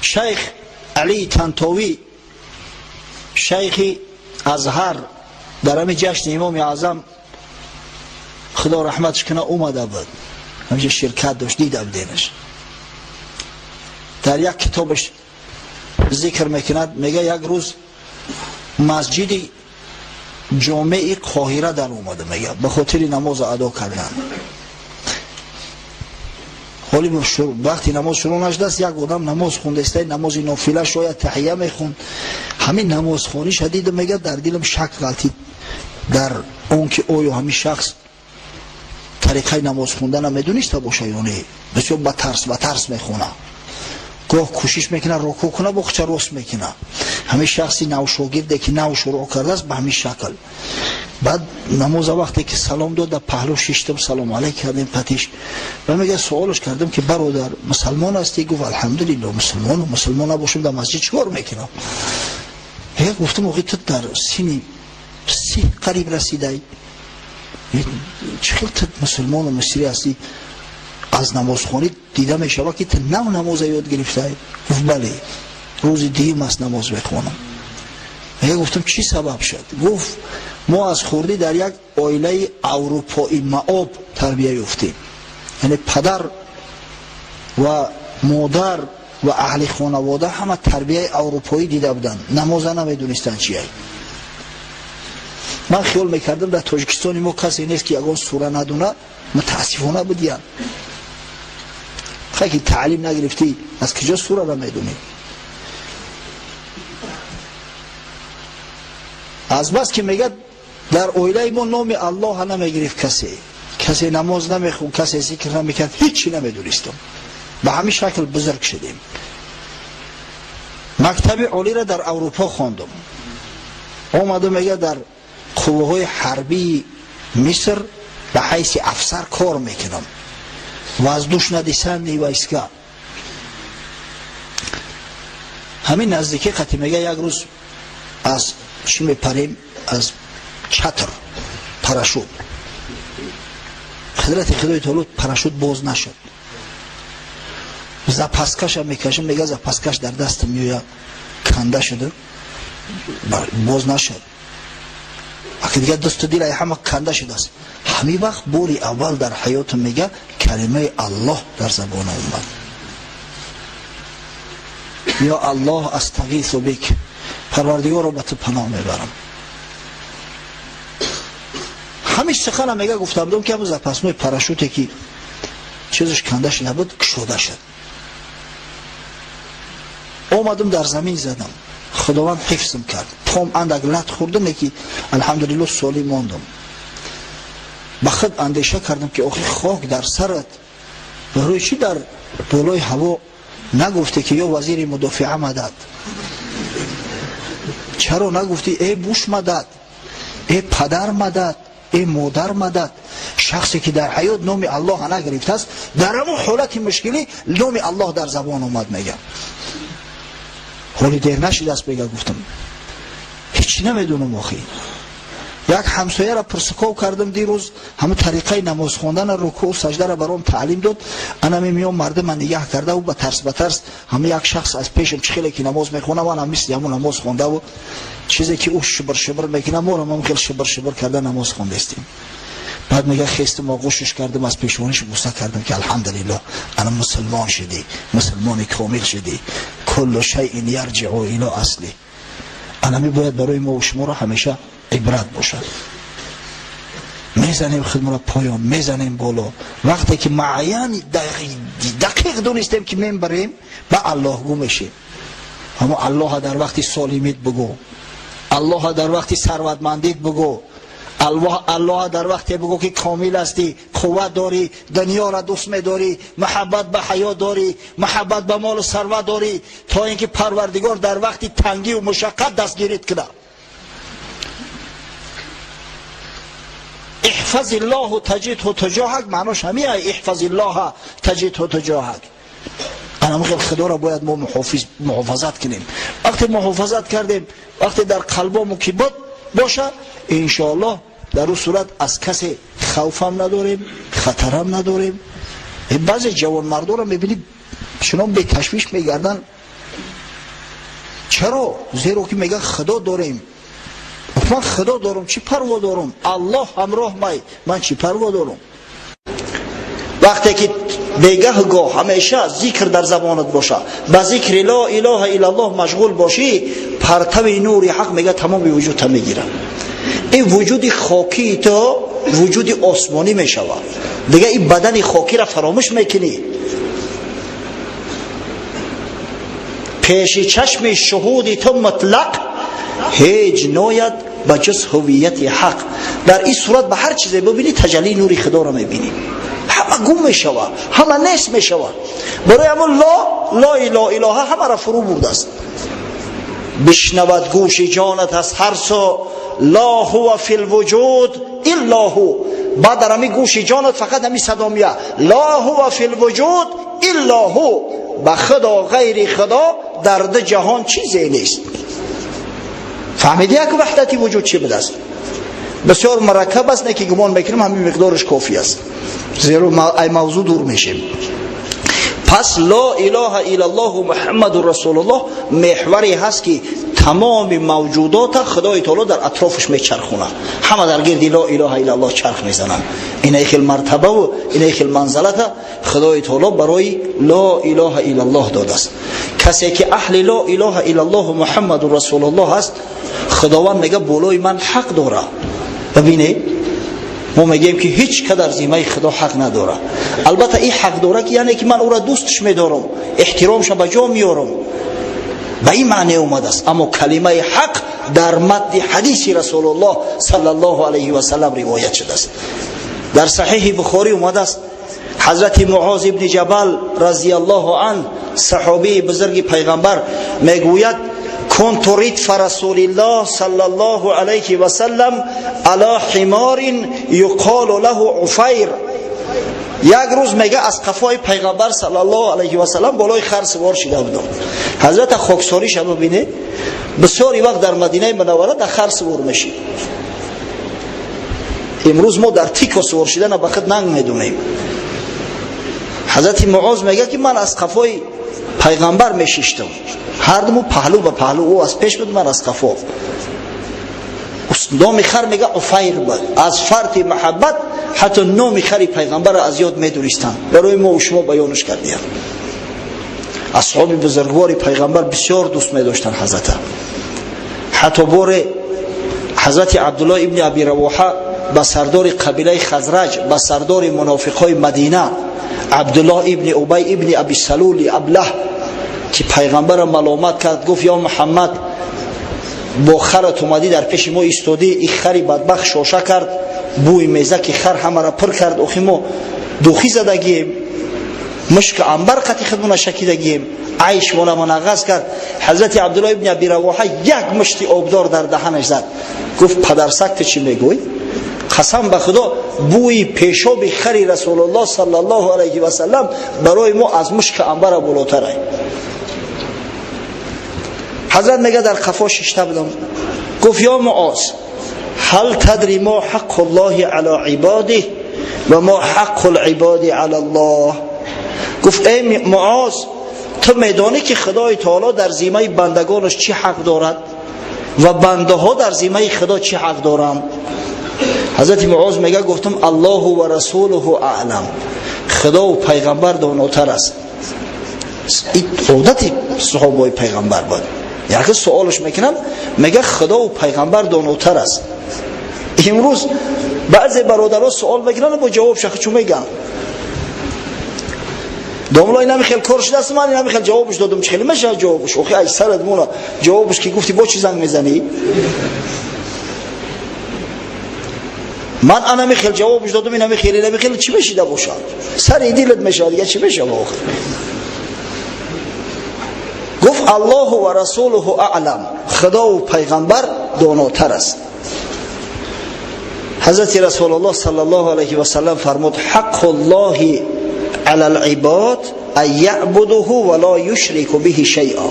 شیخ علی طنطاوی شیخ ازهر در همین جشن امام اعظم خدا رحمتش کنه اومده بود، همینجا شرکت داشت، دیدم دینش. در یک کتابش ذکر میکند، میگه یک روز مسجد جامع قاهره در اومده، میگه به خاطر نماز ادا کردن. حالی وقتی نماز شروع نشده است، یک آدم نماز خونده است، نماز نافله شاید تحیه میخوند، همین نماز خوانی شدید، میگه در دلم شک غلطید در اون که آیا همین شخص طریقه نماز خوندن نمیدونسته باشه یا نه. بسیار با ترس میخونه، گاه کوشش میکنه رکوع کنه بخچه راست میکنه. همین شخصی نو شاگرده که نو شروع کرده است به همین شکل. بعد نماز وقتی که سلام داد، در پهلو ششتم سلام علیک کردیم پتیش و میگه سوالش کردم که برادر مسلمان هستی؟ گفت الحمدلله مسلمان نباشم در مسجد چیکار میکنم؟ گفتم آقای تو در سن 30 قریب رسیده، چخیل تو مسلمان و مصری هستی، از نماز خوانی دیده میشه که تو نو نماز یاد گرفته؟ گفت بله، روز دیم از نماز بخونم. گفتم چی سبب شد؟ گفت ما از خوردی در یک عائله اروپایی معاب تربیه یافتیم، یعنی پدر و مادر و اهل خانواده همه تربیه اروپایی دیده بودن، نماز نمیدونستن چیه. من خیال میکردم در تاجیکستان ما کسی نیست که یگان سوره ندونه، متاسفانه بودیم. خیلی تعلیم نگرفتی از کجا سوره را میدونی؟ از بس که میگه در اویله ما نام الله نمیگرفت کسی نماز نمیخون، کسی ذکر نمیکرد، هیچی نمیدونستم. به همین شکل بزرگ شدیم. مکتب عالی را در اروپا خواندم. اومدم میگه در قوه‌های حربی مصر به حیث افسر کار میکنم و از دوش ندیسن نیویسکه. همین نزدیکی قطعی میگه یک روز از چی میپریم، از چتر پراشوت، حضرت خدای تعالی پراشوت باز نشد. زپسکش هم میکشم، میگه زپسکش در دست میویا کنده شده، باز نشد. اگه دیگه دست دیل همه کنده شده است. همین وقت باری اول در حیات میگه کلمه الله در زبان اومد. یا الله استغیث بک، پروردگار رو به تو پناه میبرم. همیشه سخنم میگه گفته بودم که همون زپسمای پراشوتی که چیزش کنده شده بود کشوده شد. اومدم در زمین زدم، خداوند حفظم کرد، پام اندک لط خوردم که الحمدلله سالی ماندم. به خود اندیشه کردم که آخی خاک در سرت برای چی در بالای هوا نگفتی که یا وزیر مدافعه مدد؟ چرا نگفتی ای بوش مدد، ای پدر مدد، ای مادر مدد؟ شخصی که در حیات نام الله نگرفته است، در همون حالت مشکلی نام الله در زبان اومد میگه. حالی دیر نشید است بگه گفتم هیچی نمیدونم. آخی یک همسایه را پرسکاو کردم دیروز، همه طریقه نماز خوندن رکوع و سجده را برام تعلیم داد. انا میام مردم من نگاه کرده و به ترس همه یک شخص از پیشم چخیلی که نماز میخونه و انا مثل همون نماز خونده و چیزی که او شبر میکنه ما هم خیلی شبر کرده نماز خونده استیم. بعد میگه خستم و غشش کردم، از پیشونیش بوسه کردم که الحمدلله انا مسلمان شدی، مسلمان کامل شدی، کل شیء یرجع الی اصله. انا میباید برای ما و شما را همیشه عبرت باشد. میزنیم خدمت را پایان، میزنیم بالا. وقتی که معین دقیق دونستیم که میبریم به الله گو میشیم. اما الله در وقتی سالمیت بگو، الله در وقتی ثروتمندیت بگو، الله در وقتی بگو که کامل هستی، قوت داری، دنیا را دوست می‌داری، محبت به حیا داری، محبت به مال و ثروت داری، تا اینکه پروردگار در وقتی تنگی و مشقت دستگیریت کنه. احفظ الله تجده تجاهک، معناش همیه احفظ الله تجده تجاهک. انا میگم خدا را باید ما محافظت کنیم. وقتی محافظت کردیم، وقتی در قلبمون کی باشه، انشاءالله در اون صورت از کسی خوفم نداریم، خطرم نداریم. بعضی جوان مردم را میبینید چنان به تشویش میگردن، چرا؟ زیرا که میگه خدا داریم. من خدا دارم، چی پروا دارم؟ الله همراه من چی پروا دارم؟ وقتی که بیگه گاه همیشه ذکر در زبانت باشه، با ذکر لا اله الا الله مشغول باشی، پرتو نور حق میگه تمام وجود میگیره. این وجود خاکی تو وجود آسمانی میشوه دیگه. این بدن خاکی را فراموش میکنی. پیش چشم شهود تو مطلق هیچ نوید بجز هویت حق. در این صورت به هر چیزی ببینی تجلی نوری خدا را میبینی، همه گم میشوه، همه نیست میشوه. برای همون لا اله اله همه را فرو برده است. بشنود گوش جانت از هر سو لا هو فی الوجود الا هو. بعد در همی گوش جانت فقط همی صدا میه لا هو فی الوجود الا هو. به خدا غیر خدا در ده جهان چیزی نیست. فهمیدی که وحدتی وجود چی بوده است؟ بسیار مرکب است، نه که گمان میکنم همین مقدارش کافی است، زیرا ای موضوع دور میشیم. پس لا اله الا الله محمد رسول الله محوری هست که تمام موجودات خدای تعالی در اطرافش میچرخونه، همه در گردی لا اله الا الله چرخ میزنن. این ایخل مرتبه و این ایخل منزلت خدای تعالی برای لا اله الا الله داده است. کسی که اهل لا اله الا الله محمد رسول الله هست، خداوند میگه بالای من حق داره. ببینید ما میگیم که هیچ که در ذمه خدا حق نداره. البته این حق داره که یعنی که من او را دوستش میدارم، احترامش به جا میارم، به این معنی اومده است. اما کلمه حق در متن حدیث رسول الله صلی الله علیه و سلم روایت شده است. در صحیح بخاری اومده است حضرت معاذ ابن جبل رضی الله عنه صحابی بزرگ پیغمبر میگوید كنت ردف رسول الله صلی الله علیه و سلم علی حمار یقال له عفیر. یک روز میگه از قفای پیغمبر صلی الله علیه و سلم بالای خر سوار شده بودم. حضرت خاکساری شما ببینه بسیاری وقت در مدینه منوره در خر سوار میشیم. امروز ما در تیک سوار شدن به خود ننگ میدونیم. حضرت معاذ میگه که من از قفای پیغمبر میشیشتم، هر دمو پهلو به پهلو، او از پیش بود من از قفا. نام خر میگه عفیر بود. از فرط محبت حتی نام خر پیغمبر از یاد میدونستن، برای ما و شما بیانش کردیم. اصحاب بزرگوار پیغمبر بسیار دوست می‌داشتن حضرت. حتی بار حضرت عبدالله ابن ابی رواحه با سردار قبیله خزرج، با سردار منافقای مدینه عبدالله ابن ابی ابن ابی سلول ابله که پیغمبر ملامت کرد، گفت یا محمد با خرت اومدی در پیش ما ایستادی، این خری بدبخت شاشه کرد، بوی میزه که خر همه را پر کرد، اخی ما دوخی زدگیم، مشک عنبر قطی خدمون شکیدگیم، عیش مولا منغز کرد. حضرت عبدالله ابن ابی رواحه یک مشتی آبدار در دهنش زد، گفت پدرسک چی میگوی؟ قسم به خدا بوی پیشاب خری رسول الله صلی الله علیه و سلم برای ما از مشک عنبر بالاتره. حضرت میگه در قفا ششته بودم، گفت یا معاذ هل تدری ما حق الله علی عباده و ما حق العباد علی الله؟ گفت ای معاذ تو میدانی که خدای تعالی در ذمه بندگانش چی حق دارد و بنده ها در ذمه خدا چی حق دارند؟ حضرت معاذ میگه گفتم الله و رسوله اعلم، خدا و پیغمبر داناتر است. این عادت صحابه پیغمبر بود. یعنی که سوالش میکنم میگه خدا و پیغمبر داناتر است. امروز بعضی برادرها سوال میکنن با جواب شخص چون میگن دوملا اینا میخیل کار شده است، من اینا میخیل جوابش دادم چه خیلی میشه جوابش اخی ای سرت مونا جوابش که گفتی با چی زنگ میزنی؟ من انا میخیل جوابش دادم اینا میخیل چی بشیده باشه؟ سر دیلت میشه دیگه چی بشه با آخر؟ گفت الله و رسوله اعلم، خدا و پیغمبر داناتر است. حضرت رسول الله صلی الله علیه و سلم فرمود حق الله علی العباد ان یعبده ولا یشرک به شیئا.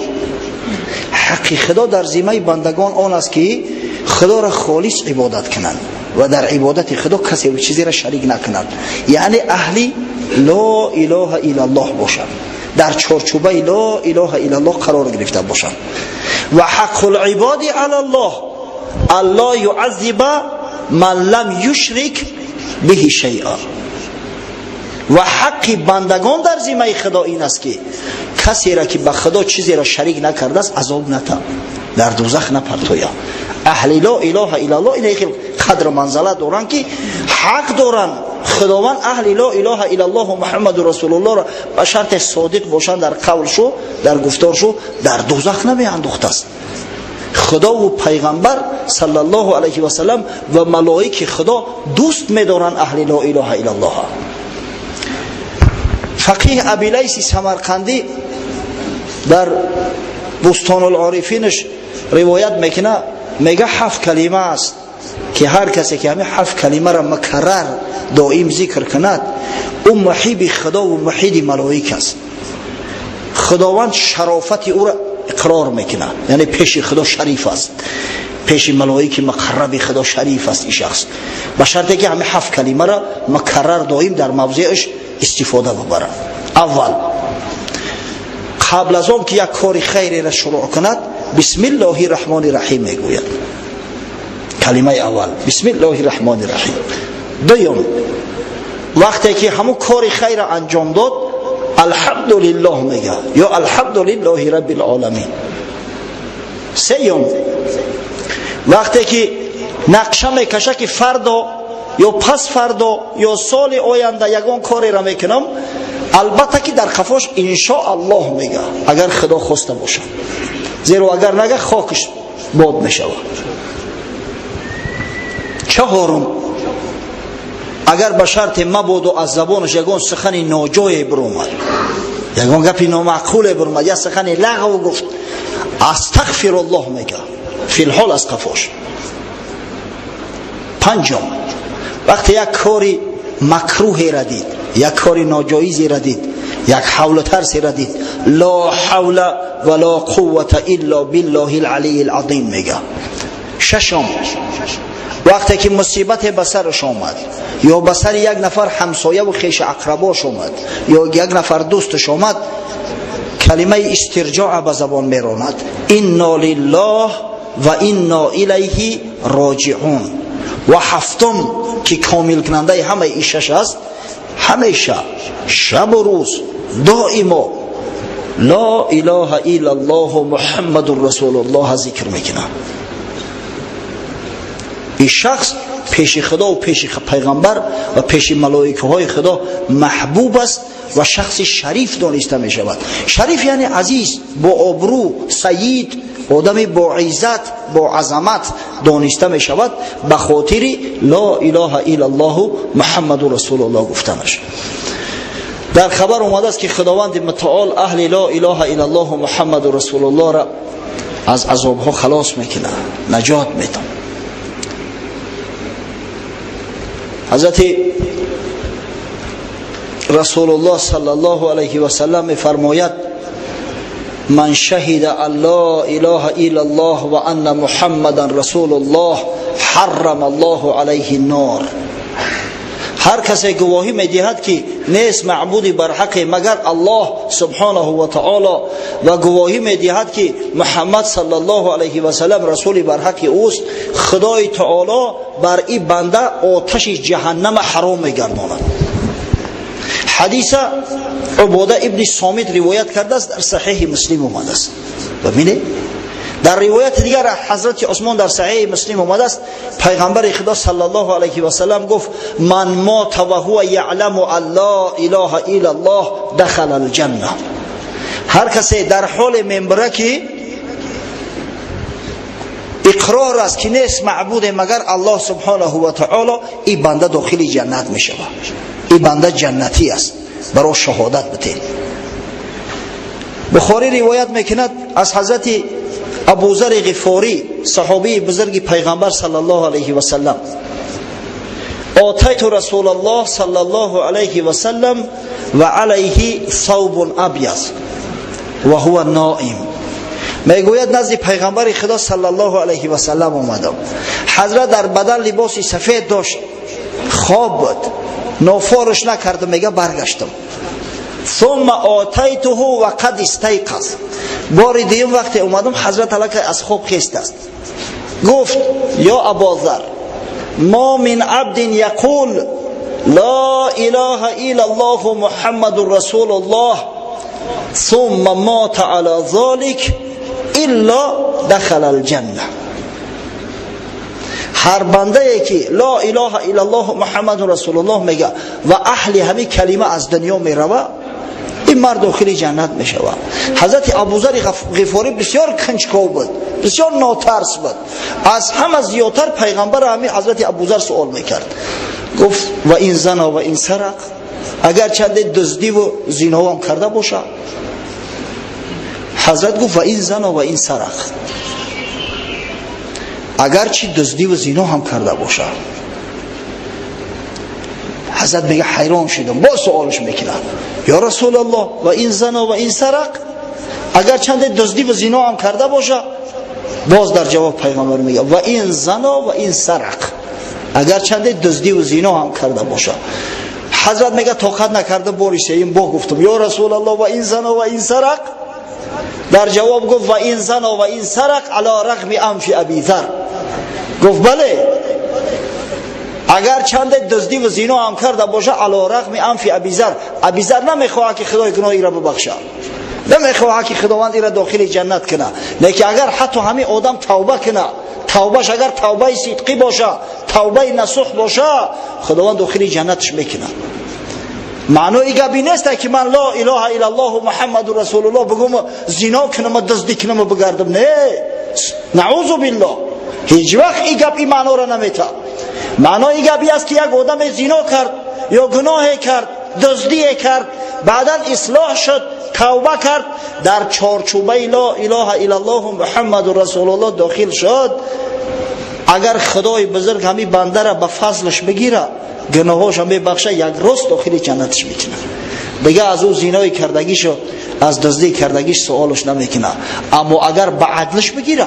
حق خدا در ذمه بندگان آن است که خدا را خالص عبادت کنند و در عبادت خدا کسی و چیزی را شریک نکنند، یعنی اهل لا اله الا الله باشند. در چارچوبه لا اله الا الله قرار گرفته باشند. و حق العباد علی الله الله یعذب من لم یشرک به شیئا. و حق بندگان در ذمه خدا این است که کسی را که به خدا چیزی را شریک نکرده است عذاب نده، در دوزخ نپرتوید. اهل لا اله الا الله این خیلی قدر و منزلت دارن که حق دارن خداوند اهل لا اله الا الله و محمد رسول الله را به شرط صادق باشن در قولشو در گفتارشو در دوزخ نمیانداخته است. خدا و پیغمبر صلی الله علیه و سلم و ملائکه خدا دوست می‌دارن اهل لا اله الا الله. فقیه ابی لیث سمرقندی در بستان العارفینش روایت میکنه، میگه 7 کلمه است که هر کسی که همین 7 کلمه را مکرر دائم ذکر کند او محب خدا و محب ملائکه است. خداوند شرافت او را اقرار میکنه، یعنی پیش خدا شریف است، پیش ملائکه مقرب خدا شریف است این شخص، به شرطی که همین 7 کلمه را مکرر دائم در موضعش استفاده ببره. اول قبل از آن که یک کار خیری را شروع کند بسم الله الرحمن الرحیم میگوید. کلمه اول بسم الله الرحمن الرحیم. دوم وقتی که همون کار خیر را انجام داد الحمدلله میگه یا الحمدلله رب العالمین. سوم وقتی که نقشه میکشه که فردا یا پس فردا یا سال آینده یگان کاری را میکنم، البته که در قفاش انشاءالله میگه اگر خدا خواسته باشه، زیرا اگر نگه خاکش باد میشود. چهارم اگر به شرط مبادا از زبانش یگان سخن ناجای برآمد، یگان گپی نامعقول برآمد یا سخن لغو گفت، استغفر الله میگه فی الحال از قفاش. پنجم وقتی یک کاری مکروهی را دید، یک کاری ناجایزی را دید، یک حول ترسی را دید، لا حول ولا قوة الا بالله العلی العظیم میگه. ششم وقتی که مصیبت به سرش آمد یا به سر یک نفر همسایه و خویش اقرباش آمد یا یک نفر دوستش آمد کلمه استرجاع به زبان میراند، انا لله و انا الیه راجعون. و هفتم که کامل کننده همه این شش است، همیشه شب و روز دائما لا اله الا الله محمد رسول الله ذکر میکنه. این شخص پیش خدا و پیش پیغمبر و پیش ملائکه های خدا محبوب است و شخص شریف دانسته می شود. شریف یعنی عزیز، با آبرو، سید، آدم با عزت، با عظمت دانسته می شود به خاطر لا اله الا الله محمد رسول الله گفتنش. در خبر اومده است که خداوند متعال اهل لا اله الا الله محمد رسول الله را از عذاب ها خلاص میکنه، نجات میده. حضرت رسول الله صلی الله علیه و سلم میفرماید من شهد ان لا اله الا الله و ان محمدا رسول الله حرم الله علیه النار. هر کسی گواهی میدهد که نیست معبودی بر حق مگر الله سبحانه و تعالی و گواهی میدهد که محمد صلی الله علیه و سلم رسول بر حق اوست، خدای تعالی بر این بنده آتش جهنم حرام میگرداند. حدیث عباده ابن صامت روایت کرده است، در صحیح مسلم اومده است. ببینید در روایت دیگر حضرت عثمان در صحیح مسلم اومده است، پیغمبر خدا صلی الله علیه و سلم گفت من مات و هو یعلم ان لا اله الا الله دخل الجنه. هر کسی در حال منبره که اقرار است که نیست معبود مگر الله سبحانه و تعالی، این بنده داخل جنت می شود. این بنده جنتی است، برای شهادت بده. بخاری روایت میکند از حضرت ابوذر غفاری صحابی بزرگ پیغمبر صلی الله علیه و سلم آتیت رسول الله صلی الله علیه و سلم و علیه ثوب ابیض و هو نائم. میگوید نزد پیغمبر خدا صلی الله علیه و سلم آمدم، حضرت در بدن لباسی سفید داشت، خواب بود، نافارش نکردم. میگه برگشتم ثم آتیته و قد استیقظ. بار دیگه وقتی اومدم حضرت علی که از خواب خیست است، گفت یا ابوذر ما من عبد یقول لا اله الا الله محمد رسول الله ثم مات على ذلك الا دخل الجنه. هر بنده ای که لا اله الا الله محمد رسول الله میگه و اهل همین کلمه از دنیا میروه، این مرد داخل جنت میشود. حضرت ابوذر غفاری بسیار کنجکاو بود، بسیار ناترس بود. از همه زیادتر پیغمبر همین حضرت ابوذر سوال میکرد، گفت و این زنا و این سرق، اگر چند دزدی و زنا هم کرده باشه. حضرت گفت و این زنا و این سرق، اگر چی دزدی و زنا هم کرده باشه. حضرت میگه حیران شدم، با سوالش میکنه یا رسول الله و این زنا و این سرق، اگر چند دزدی و زنا هم کرده باشه. باز در جواب پیغمبر میگه و این زنا و این سرق، اگر چند دزدی و زنا هم کرده باشه. حضرت میگه طاقت نکرده باری سوم با گفتم یا رسول الله و این زنا و این سرق. در جواب گفت و این زنا و این سرق علی رغم انف ابی ذر. گفت بله، اگر چند دزدی و زنا هم کرده باشه علی رغم انف ابی ذر. ابی ذر نمیخواد که خدای گناهی را ببخشه، نمیخواد که خداوند را داخل جنت کنه، لیکن اگر حتی همین آدم توبه کنه، توبهش اگر توبه صدقی باشه، توبه نصوح باشه، خداوند داخل جنتش میکنه. معنی گبی نیست که من لا اله الا الله محمد رسول الله بگم زنا کنم دزدی کنم بگردم، نه، نعوذ بالله. هیچ وقت این گپ این معنی را نمیته. معنی گبی است که یک آدم زنا کرد یا گناه کرد، دزدی کرد، بعدا اصلاح شد، توبه کرد، در چارچوبه لا اله الا الله محمد رسول الله داخل شد، اگر خدای بزرگ همی بنده را به فضلش بگیره، گناهاش هم ببخشه، یک روز داخل جنتش میکنه. دیگه از او زینای کردگیشو، از دزدی کردگیش سوالش نمیکنه. اما اگر به عدلش بگیره،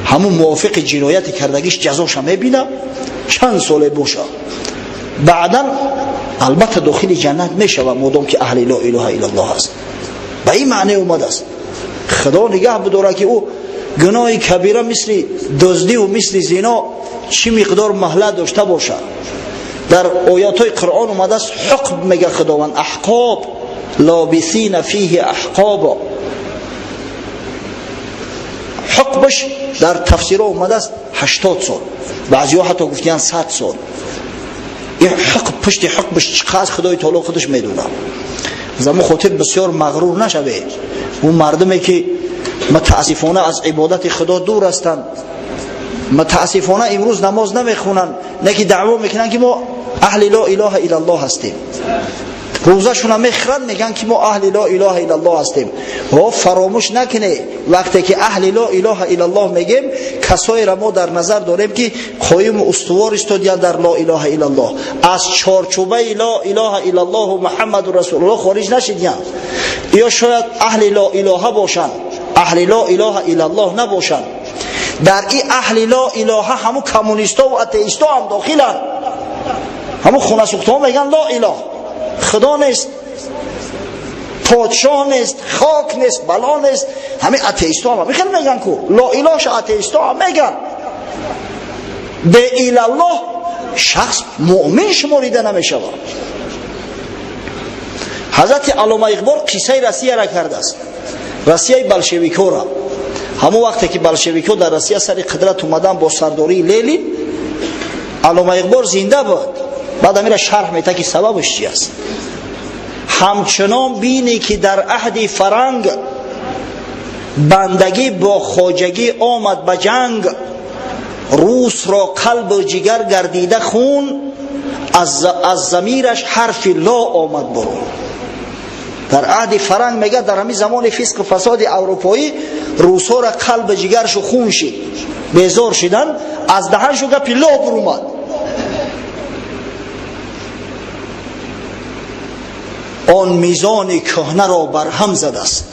همون موافق جنایت کردگیش جزاش هم میبینه، چند ساله باشه، بعدا البته داخل جنت میشه و مادام که اهل لا اله الا الله هست. به این معنی اومده است. خدا نگه بداره که او گناه کبیره مثل دزدی و مثل زنا چی مقدار مهلت داشته باشه. در آیات های قرآن اومده است حکم میگه خداوند، احقاب لابثین فیه احقابا. حکمش در تفسیر اومده است 80 سال، بعضی ها حتی گفتن 100 سال. این حکم پشت حکمش چقدر خدای تعالی خودش میدونه. زمان خاطر بسیار مغرور نشوه. اون مردمی که متاسفانه از عبادت خدا دور هستند، متاسفانه امروز نماز نمیخونن، نه که دعوا میکنن که ما اهل لا اله الا الله هستیم، روزه شون میخرن میگن که ما اهل لا اله الا الله هستیم. و فراموش نکنه وقتی که اهل لا اله الا الله میگیم، کسایی را ما در نظر داریم که قایم و استوار استادیان در لا اله الا الله، از چارچوبه لا اله الا الله محمد رسول الله خارج نشدیان. یا شاید اهل لا اله باشن، اهل لا اله الا الله نباشن. در این اهل لا اله همون کمونیستا و اتئیستا هم داخلن. همون خونه سوخته میگن لا اله، خدا نیست، پادشاه نیست، خاک نیست، بلا نیست. همین اتئیستا هم میخوان میگن که لا الهش اتئیستا هم میگن. به الا الله شخص مؤمن شماریده نمیشه. حضرت علامه اقبال قصه روسیه را کرده است، روسیه بلشویکو را. همون وقتی که بلشویکو در روسیه سر قدرت اومدن با سرداری لنین، علامه اقبال زنده بود. بعد میره شرح میده که سببش چی است. همچنان بینی که در عهد فرنگ بندگی با خواجگی آمد به جنگ، روس را قلب و جگر گردیده خون، از ضمیرش حرف لا آمد برون. در عهد فرنگ میگه در همین زمان فسق و فساد اروپایی، روسا را قلب و جگرش خون شد، بیزار شدن، از دهنشو گپ لا برومد. آن میزان کهنه را بر هم زده است،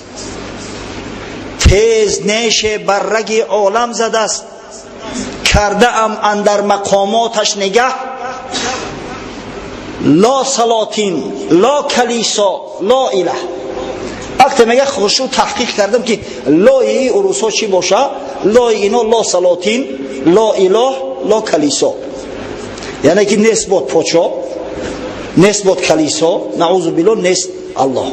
تیز نیش بر رگ عالم زده است، کرده ام اندر مقاماتش نگه، لا سلاطین، لا کلیسا، لا اله. وقتی میگه خشوع تحقیق کردم که لای عروسا چی باشه، لای اینا لا سلاطین، لا اله، لا کلیسا، یعنی که نیست بود پاچا، نیست بود کلیسا، نعوذ بالله نیست الله.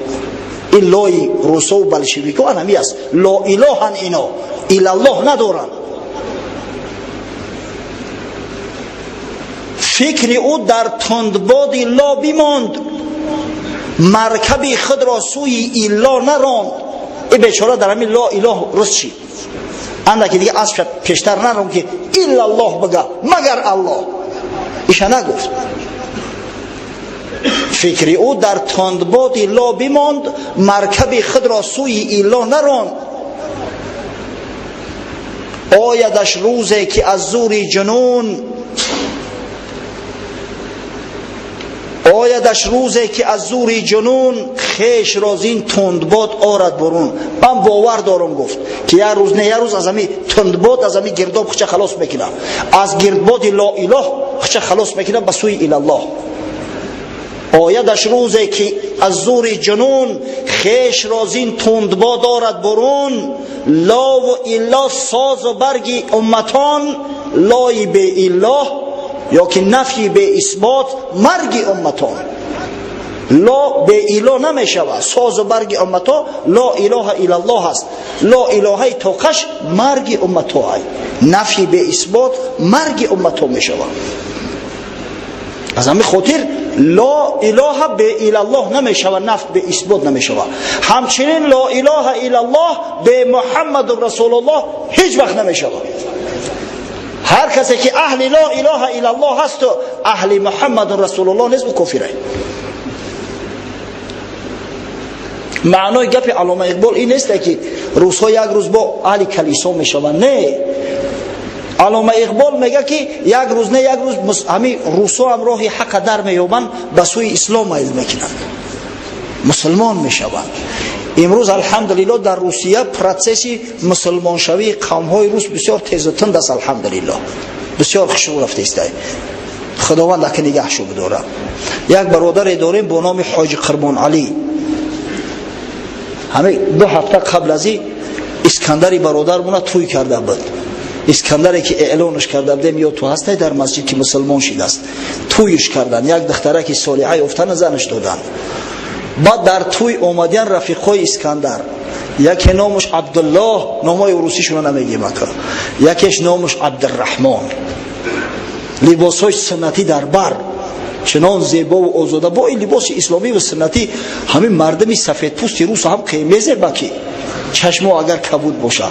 این لای عروسا و بلشویکا همی است. لا اله هن اینا، الا الله ندارن. فکر او در تندباد لا بیماند، مرکب خود را سوی ایلا نراند. این بیچاره در همین لا اله رست شد. اندکی دیگه از پیشتر نرم که الا الله بگه، مگر الله. ایشا نگفت. فکر او در تندباد لا بیماند، مرکب خود را سوی ایلا نراند. آیدش روزی که از زور جنون، آیدش روزی که از زور جنون، خیش را زین تندباد آرد برون. من باور دارم گفت که یه روز نه یه روز از همین تندباد، از همین گرداب خچه خلاص میکنم، از گردباد لا اله خچه خلاص میکنم به سوی الله. آیدش روزی که از زور جنون، خیش را زین تندباد آرد برون. لا و الا ساز و برگی امتان، لای به اله یا که نفی به اثبات مرگ امتان. لا به اله نمی شود، ساز و برگ امتا لا اله الا الله است. لا اله توقش مرگ امتا است، نفی به اثبات مرگ امتا می شود. از همین خاطر لا اله به الا الله نمی شود، نفی به اثبات نمی شود. همچنین لا اله الا الله به محمد رسول الله هیچ وقت نمی شود. هر کسی که اهل لا اله الا الله هست و اهل محمد رسول الله نیست، او کافره. معنای گپ علامه اقبال این نیست که روس‌ها یک روز با اهل کلیسا میشوند. نه، علامه اقبال میگه که یک روز نه یک روز همین روس‌ها هم راه حق در مییابند، به سوی اسلام میل میکنند، مسلمان میشوند. امروز الحمدلله در روسیه پروسسی مسلمان شوی قوم های روس بسیار تیز و تند است. الحمدلله بسیار خوشو رفته است. خداوند اگه نگهشو بداره. یک برادر داریم با نام حاجی قربان علی. همه 2 هفته قبل از این اسکندری برادرمون توی کرده بود. اسکندری که اعلانش کرده بودیم یا تو هستی در مسجد که مسلمان شده است، تویش کردن. یک دختره که صالحه افتن زنش دادن. بعد در توی اومدن رفیقای اسکندر، یکی نامش عبدالله، نامای روسیشون رو نمیگیم اکا، یکیش نامش عبدالرحمن، لباسای سنتی در بر، چنان زیبا و آزاده. با این لباس اسلامی و سنتی همین مردمی سفید پوستی روس هم قیمزه بکی چشمو اگر کبود باشه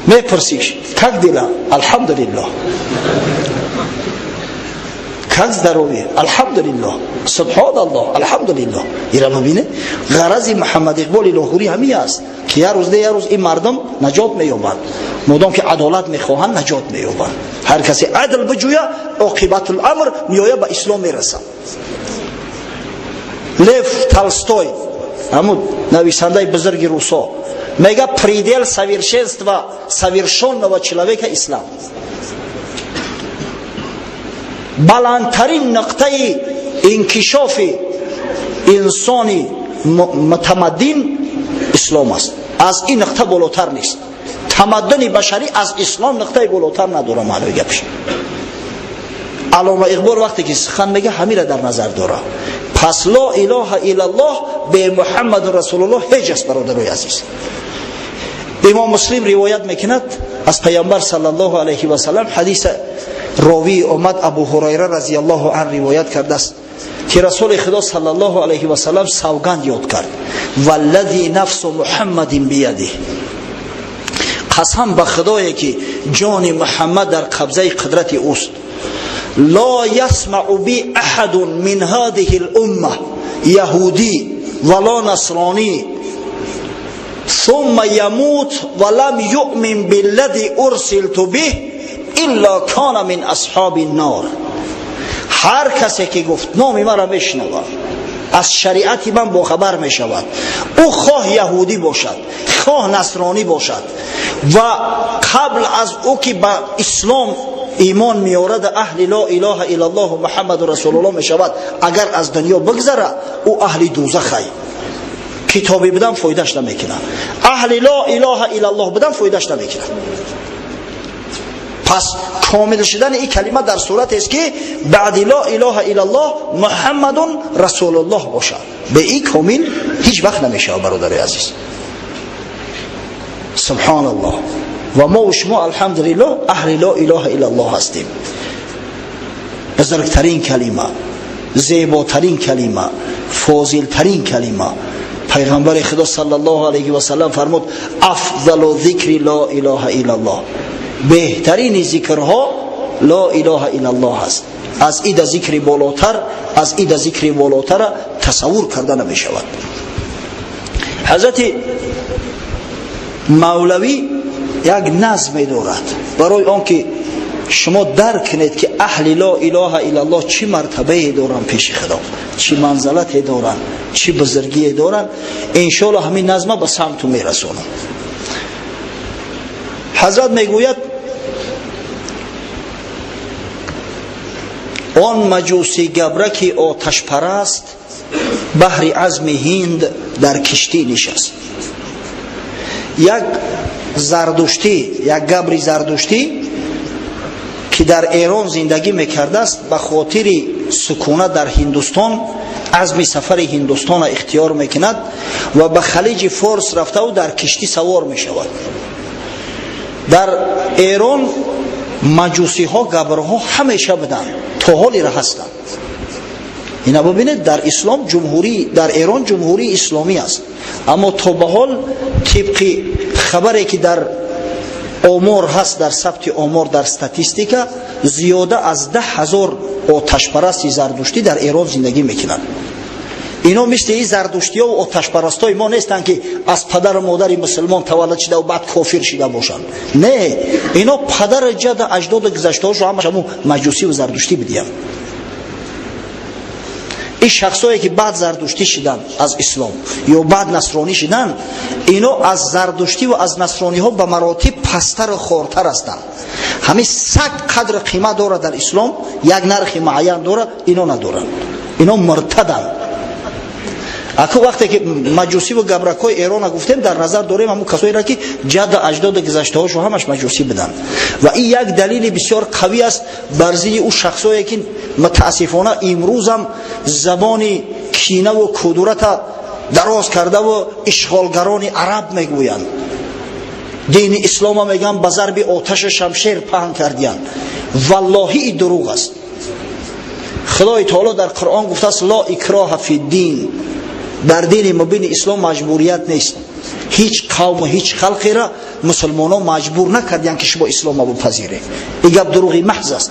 میپرسیش کک دیلا الحمدلله، کک здоровье الحمدلله، سبحان الله الحمدلله. ایرا ببینه غرض محمد اقبال لاهوری همین است که یه روز نه یه روز این مردم نجات مییابند. مادام که عدالت میخواهند نجات مییابند. هر کسی عدل بجویه عاقبت الامر میایه به اسلام میرسه. لف تالستوی همون نویسنده بزرگ روسا میگه предел совершенства совершенного человека اسلام. بلندترین نقطه انکشاف انسانی متمدن اسلام است. از این نقطه بالاتر نیست. تمدن بشری از اسلام نقطه بالاتر نداره. معنی گپش علامه اقبال وقتی که سخن میگه همین را در نظر داره. پس لا اله الا الله به محمد رسول الله هیچ است. برادرای عزیز، امام مسلم روایت میکند از پیامبر صلی الله علیه و سلم، حدیث راوی اومد ابو هریره رضی الله عنه روایت کرده است که رسول خدا صلی الله علیه و سلم سوگند یاد کرد، والذی نفس محمد بیده، قسم به خدایی که جان محمد در قبضه قدرت اوست، لا يسمع بی احد من هذه الامه یهودی ولا نصرانی ثم يموت ولم يؤمن بالذي ارسلت به الا کان من اصحاب النار. هر کسی که گفت نام مرا بشنود، از شریعت من باخبر می شود، او خواه یهودی باشد خواه نصرانی باشد و قبل از او که با اسلام ایمان میارد اهل لا اله الا الله و محمد رسول الله میشود، اگر از دنیا بگذره او اهل دوزخه. کتابی بدن فایدهش نمیکنه، اهل لا اله الا الله بدن فایدهش نمیکنه. پس کامل شدن این کلمه در صورت است که بعد لا اله الا الله محمد رسول الله باشد. به این کامل هیچ وقت نمیشه برادر عزیز. سبحان الله. و ما و شما الحمدلله اهل لا اله الا الله هستیم. بزرگترین کلمه، زیباترین کلمه، فاضلترین کلمه. پیغمبر خدا صلی الله علیه و سلم فرمود افضل ذکر لا اله الا الله، بهترین ذکرها لا اله الا الله است. از این ذکر بالاتر، از این ذکر بالاتر تصور کرده نمی شود. حضرت مولوی یک نظم دارد برای آنکه شما درک کنید که اهل لا اله الا الله چی مرتبه دارن پیش خدا، چی منزلت دارن، چی بزرگی دارن. انشاءالله همین نظمه به سمتون میرسونم. حضرت میگوید آن مجوسی گبرکی آتش پرست، بحر عزم هند در کشتی نشست. یک زردشتی، یک گبری زردشتی که در ایران زندگی میکرده است، به خاطر سکونت در هندوستان عزم سفر هندوستان اختیار میکند و به خلیج فارس رفته و در کشتی سوار میشود. در ایران مجوسی ها گبرها همیشه بدن، تا حالی را هستند. اینا ببینید در اسلام جمهوری، در ایران جمهوری اسلامی است، اما تا به حال طبق خبری که در آمار هست، در ثبت آمار، در استاتستیکا، زیاده از 10,000 آتش پرست زردشتی در ایران زندگی میکنند. اینا مثل این زردشتی ها و آتش پرست های ما نیستند که از پدر و مادر مسلمان تولد شده و بعد کافر شده باشند. نه، اینا پدر جد اجداد گذشته هاشو همه مجوسی و زردشتی بدیم. این شخصایی که بعد زردشتی شدن از اسلام یا بعد نصرانی شدن، اینا از زردشتی و از نصرانی ها به مراتب پستر و خورتر هستند. همین سگ قدر قیمت داره در اسلام، یک نرخ معین داره، اینا ندارن. اینا مرتدن. اکو وقتی که مجوسی و گبرکای ایران گفتیم در نظر داریم همون کسایی را که جد اجداد گذشته هاشو همش مجوسی بدن. و این یک دلیل بسیار قوی است بر ضد او شخصایی که متاسفانه امروز هم زبان کینه و کدورت دراز کرده و اشغالگران عرب میگویند. دین اسلام میگن به ضرب آتش شمشیر پهن کردیان. والله این دروغ است. خدای تعالی در قرآن گفته است لا اکراه فی الدین، در دین مبین اسلام مجبوریت نیست. هیچ قوم و هیچ خلقی را مسلمانان مجبور نکردند که شما اسلام رو بپذیرید. این گپ دروغی محض است.